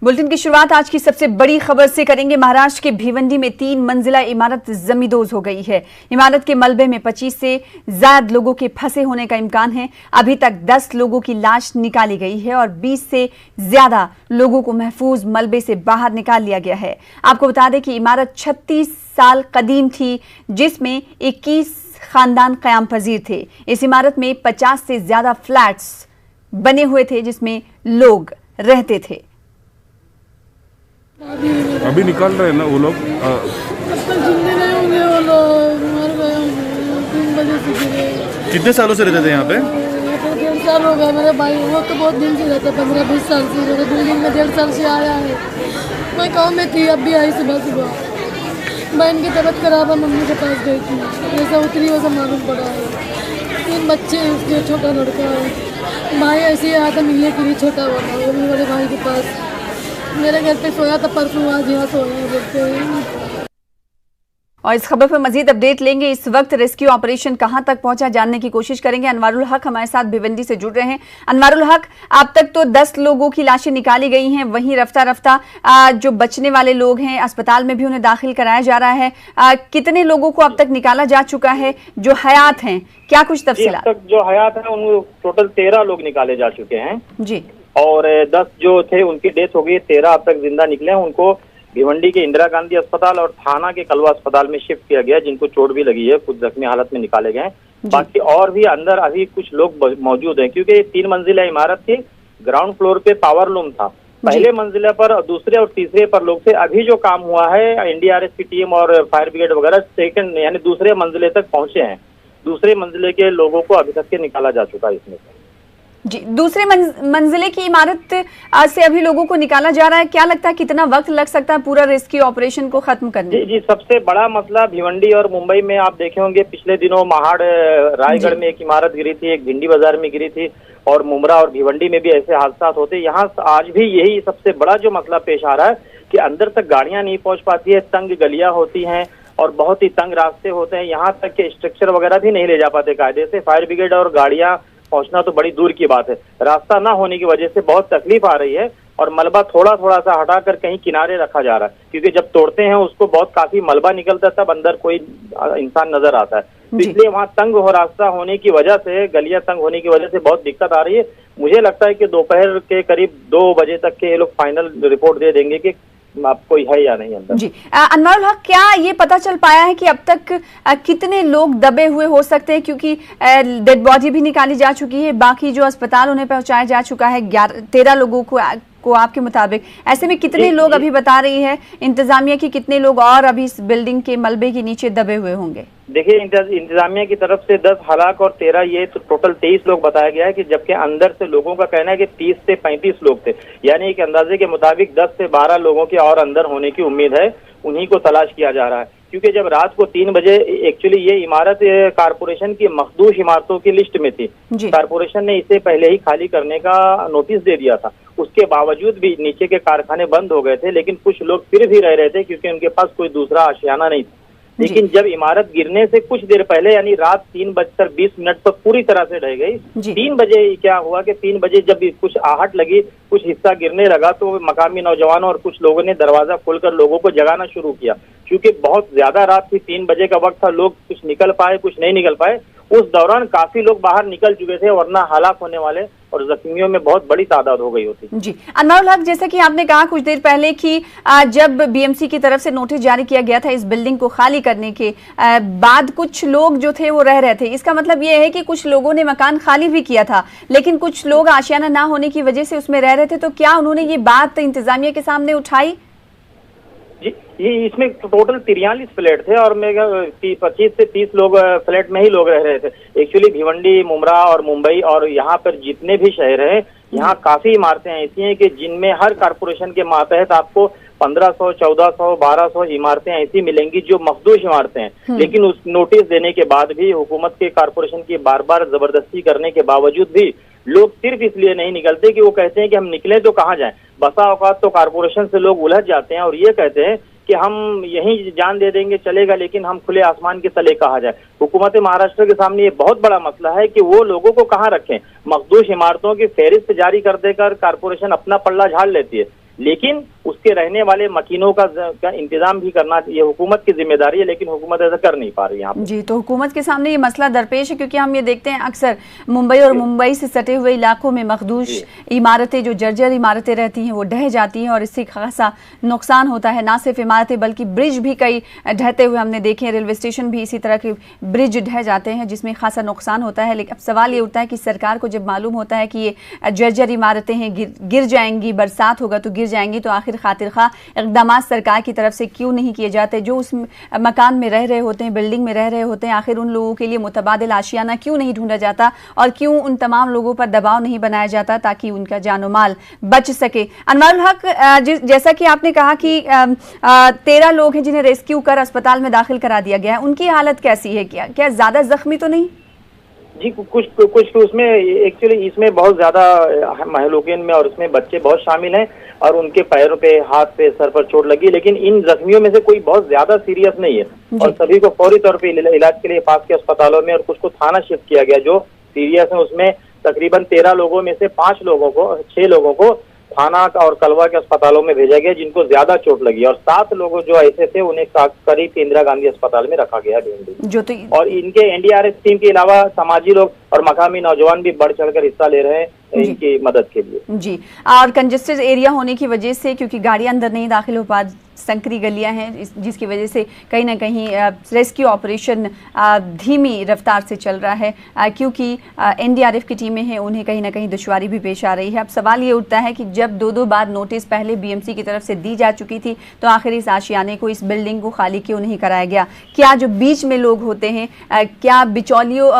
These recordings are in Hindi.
बुलेटिन की शुरुआत आज की सबसे बड़ी खबर से करेंगे। महाराष्ट्र के भिवंडी में 3 मंजिला इमारत जमींदोज हो गई है। इमारत के मलबे में 25 से ज्यादा लोगों के फंसे होने का इम्कान है। अभी तक 10 लोगों की लाश निकाली गई है और 20 से ज्यादा लोगों को महफूज मलबे से बाहर निकाल लिया गया है। आपको बता दें कि इमारत 36 साल कदीम थी, जिसमें 21 खानदान कयाम पजीर थे। इस इमारत में 50 से ज्यादा फ्लैट्स बने हुए थे, जिसमें लोग रहते थे। अभी निकाल रहे हैं ना वो लोग? जिंदे नहीं होंगे वो लोग, मर गए होंगे। 3 बजे से गिरे। कितने सालों से रहते थे यहाँ पे? 1.5 साल हो गया। मेरे भाई वो तो बहुत दिन से रहता, 15-20 साल से। मेरे बिल्डिंग में 1.5 साल से आया है। मैं गाँव में थी, अब भी आई सुबह सुबह। बहन की तबीयत खराब है, मम्मी के पास गई थी। जैसा उतरी वैसा मालूम पड़ा है। 3 बच्चे, उसके छोटा लड़का है। भाई ऐसे ही आया था मिलने के लिए, छोटा वाला, वो भी बड़े भाई के पास। मेरे घर पे सोया था परसों, आज यहाँ सोया बोलते हैं। और इस खबर पर मजीद अपडेट लेंगे। इस वक्त रेस्क्यू ऑपरेशन कहां तक पहुंचा, जानने की कोशिश करेंगे। अनवारुल हक हमारे साथ भिवंडी से जुड़ रहे हैं। अनवारुल हक, अब तक तो 10 लोगों की लाशें निकाली गई हैं, वहीं रफ्ता रफ्ता जो बचने वाले लोग हैं अस्पताल में भी उन्हें दाखिल कराया जा रहा है। कितने लोगों को अब तक निकाला जा चुका है जो हयात हैं, क्या कुछ तफसीलात? अब तक जो हयात है उन टोटल 13 लोग निकाले जा चुके हैं जी, और 10 जो थे उनकी डेथ हो गई। 13 अब तक जिंदा निकले हैं। उनको भिवंडी के इंदिरा गांधी अस्पताल और थाना के कलवा अस्पताल में शिफ्ट किया गया, जिनको चोट भी लगी है। कुछ जख्मी हालत में निकाले गए। बाकी और भी अंदर अभी कुछ लोग मौजूद हैं, क्योंकि 3 मंजिला इमारत थी। ग्राउंड फ्लोर पे पावर लूम था। पहले मंजिला पर, दूसरे और तीसरे पर लोग थे। अभी जो काम हुआ है, एनडीआरएफ की टीम और फायर ब्रिगेड वगैरह सेकंड यानी दूसरे मंजिले तक पहुंचे हैं। दूसरे मंजिले के लोगों को अभी तक के निकाला जा चुका है इसमें से। जी, दूसरे मंजिले की इमारत से अभी लोगों को निकाला जा रहा है। क्या लगता है कितना वक्त लग सकता है पूरा रेस्क्यू ऑपरेशन को खत्म करने? जी, सबसे बड़ा मसला भिवंडी और मुंबई में आप देखे होंगे, पिछले दिनों महाड़ रायगढ़ में एक इमारत गिरी थी, एक भिंडी बाजार में गिरी थी, और मुमरा और भिवंडी में भी ऐसे हादसा होते। यहाँ आज भी यही सबसे बड़ा जो मसला पेश आ रहा है कि अंदर तक गाड़ियां नहीं पहुंच पाती है, तंग गलियां होती हैं और बहुत ही तंग रास्ते होते हैं। यहाँ तक के स्ट्रक्चर वगैरह भी नहीं ले जा पाते कायदे से। फायर ब्रिगेड और गाड़ियां पहुंचना तो बड़ी दूर की बात है। रास्ता ना होने की वजह से बहुत तकलीफ आ रही है और मलबा थोड़ा थोड़ा सा हटाकर कहीं किनारे रखा जा रहा है, क्योंकि जब तोड़ते हैं उसको बहुत काफी मलबा निकलता है, तब अंदर कोई इंसान नजर आता है। तो इसलिए वहाँ तंग हो रास्ता होने की वजह से, गलियां तंग होने की वजह से बहुत दिक्कत आ रही है। मुझे लगता है कि दोपहर के करीब 2 बजे तक के ये लोग फाइनल रिपोर्ट दे देंगे कि आप कोई है या नहीं अंदर। जी, अनवारुल हक, क्या ये पता चल पाया है कि अब तक कितने लोग दबे हुए हो सकते हैं? क्योंकि डेड बॉडी भी निकाली जा चुकी है, बाकी जो अस्पताल उन्हें पहुंचाया जा चुका है 13 लोगों को आपके मुताबिक। ऐसे में कितने लोग अभी बता रही है इंतजामिया की, कितने लोग और अभी इस बिल्डिंग के मलबे के नीचे दबे हुए होंगे? देखिए, इंतजामिया की तरफ से 10 हलाक और 13 ये तो टोटल 23 लोग बताया गया है, कि जबकि अंदर से लोगों का कहना है कि 30 से 35 लोग थे। यानी एक अंदाजे के मुताबिक 10 से 12 लोगों के और अंदर होने की उम्मीद है। उन्हीं को तलाश किया जा रहा है, क्योंकि जब रात को 3 बजे एक्चुअली ये इमारत कारपोरेशन की मखदूश इमारतों की लिस्ट में थी। कारपोरेशन ने इसे पहले ही खाली करने का नोटिस दे दिया था। उसके बावजूद भी नीचे के कारखाने बंद हो गए थे, लेकिन कुछ लोग फिर भी रह रहे थे, क्योंकि उनके पास कोई दूसरा आशियाना नहीं था। लेकिन जब इमारत गिरने से कुछ देर पहले, यानी रात 3:20 पर पूरी तरह से ढह गई। 3 बजे क्या हुआ कि 3 बजे जब कुछ आहट लगी, कुछ हिस्सा गिरने लगा, तो मकामी नौजवानों और कुछ लोगों ने दरवाजा खोलकर लोगों को जगाना शुरू किया। क्योंकि बहुत ज्यादा रात थी, 3 बजे का वक्त था, लोग कुछ निकल पाए, कुछ नहीं निकल पाए। उस दौरान काफी लोग बाहर निकल चुके थे, वरना हलाक होने वाले और जख्मियों में बहुत बड़ी तादाद हो गई होती। जी, अनवारुल हक, जैसे कि आपने कहा कुछ देर पहले कि जब बीएमसी की तरफ से नोटिस जारी किया गया था इस बिल्डिंग को खाली करने के बाद, कुछ लोग जो थे वो रह रहे थे। इसका मतलब ये है कि कुछ लोगों ने मकान खाली भी किया था, लेकिन कुछ लोग आशियाना ना होने की वजह से उसमें रह रहे थे। तो क्या उन्होंने ये बात इंतजामिया के सामने उठाई? ये इसमें टोटल 43 फ्लैट थे और 25 से 30 लोग फ्लैट में ही लोग रह रहे थे। एक्चुअली भिवंडी, मुमरा और मुंबई और यहाँ पर जितने भी शहर हैं, यहाँ काफी इमारतें ऐसी हैं कि जिनमें हर कारपोरेशन के मातहत आपको 1500, 1400, 1200 इमारतें ऐसी मिलेंगी जो मखदूश इमारतें हैं। लेकिन उस नोटिस देने के बाद भी, हुकूमत के कारपोरेशन की बार बार जबरदस्ती करने के बावजूद भी, लोग सिर्फ इसलिए नहीं निकलते कि वो कहते हैं कि हम निकले तो कहाँ जाएं। बसा औकात तो कारपोरेशन से लोग उलझ जाते हैं और ये कहते हैं कि हम यहीं जान दे देंगे चलेगा, लेकिन हम खुले आसमान के तले कहाँ जाए। हुकूमत महाराष्ट्र के सामने ये बहुत बड़ा मसला है कि वो लोगों को कहाँ रखें। मखदूश इमारतों की फहरिस्त जारी कर देकर कारपोरेशन अपना पल्ला झाड़ लेती है। लेकिन उसके रहने वाले मकीनों का इंतजाम भी करना ये हुकूमत की जिम्मेदारी है, लेकिन हुकूमत ऐसा कर नहीं पा रही यहाँ पे। जी, तो हुकूमत के सामने ये मसला दरपेश है, क्योंकि हम ये देखते हैं अक्सर मुंबई और मुंबई से सटे हुए इलाकों में मखदूश इमारतें, जो जर्जर इमारतें रहती हैं, वो ढह जाती हैं और इससे खासा नुकसान होता है। ना सिर्फ इमारतें बल्कि ब्रिज भी कई ढहते हुए हमने देखे हैं, रेलवे स्टेशन भी इसी तरह के ब्रिज ढह जाते हैं जिसमें खासा नुकसान होता है। लेकिन अब सवाल ये उठता है कि सरकार को जब मालूम होता है कि ये जर्जर इमारतें हैं, गिर जाएंगी, बरसात होगा तो गिर जाएंगी, तो आखिर खातिर खा इक़दाम सरकार की तरफ से क्यों नहीं किए जाते? जो उस मकान में रह रहे होते हैं, बिल्डिंग में रह रहे होते हैं, आखिर उन लोगों के लिए मुतबादिल आशियाना क्यों नहीं ढूंढा जाता और क्यों उन तमाम लोगों पर दबाव नहीं बनाया जाता ताकि उनका जानो माल बच सके? अनवरुल हक, जैसा कि आपने कहा कि 13 लोग हैं जिन्हें रेस्क्यू कर अस्पताल में दाखिल करा दिया गया है, उनकी हालत कैसी है? क्या ज्यादा जख्मी तो नहीं? जी, कुछ उसमें एक्चुअली इसमें बहुत ज्यादा महलूकिन में और उसमें बच्चे बहुत शामिल हैं और उनके पैरों पे, हाथ पे, सर पर चोट लगी, लेकिन इन जख्मियों में से कोई बहुत ज्यादा सीरियस नहीं है और सभी को फौरी तौर पे इलाज के लिए पास के अस्पतालों में और कुछ को थाना शिफ्ट किया गया। जो सीरियस है उसमें तकरीबन 13 लोगों में से 6 लोगों को थाना और कलवा के अस्पतालों में भेजा गया जिनको ज्यादा चोट लगी और 7 लोग जो ऐसे थे उन्हें करीब इंदिरा गांधी अस्पताल में रखा गया और इनके एनडीआरएफ टीम के अलावा समाजी लोग और मकामी नौजवान भी बढ़ चढ़कर हिस्सा ले रहे हैं इनकी मदद के लिए। जी, और कंजेस्टेड एरिया होने की वजह से, क्योंकि गाड़ियां अंदर नहीं दाखिल हो पा, संकरी गलियां हैं, जिसकी वजह से कहीं ना कहीं रेस्क्यू ऑपरेशन धीमी रफ्तार से चल रहा है, क्योंकि एनडीआरएफ की टीमें हैं, उन्हें कहीं ना कहीं दुश्वारी भी पेश आ रही है। अब सवाल ये उठता है कि जब 2 बार नोटिस पहले बीएमसी की तरफ से दी जा चुकी थी, तो आखिर इस आशियाने को, इस बिल्डिंग को खाली क्यों नहीं कराया गया? क्या जो बीच में लोग होते हैं, क्या बिचौलियों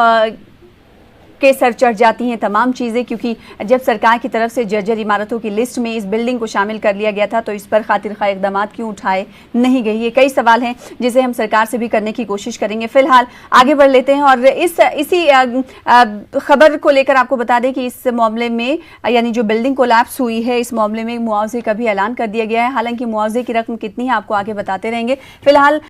के सर चढ़ जाती हैं तमाम चीज़ें? क्योंकि जब सरकार की तरफ से जर्जर इमारतों की लिस्ट में इस बिल्डिंग को शामिल कर लिया गया था, तो इस पर खातिर खा इक़दाम क्यों उठाए नहीं गए? ये कई सवाल हैं जिसे हम सरकार से भी करने की कोशिश करेंगे। फिलहाल आगे बढ़ लेते हैं और इसी खबर को लेकर आपको बता दें कि इस मामले में, यानी जो बिल्डिंग कोलैप्स हुई है, इस मामले में मुआवजे का भी ऐलान कर दिया गया है। हालांकि मुआवजे की रकम कितनी है आपको आगे बताते रहेंगे। फिलहाल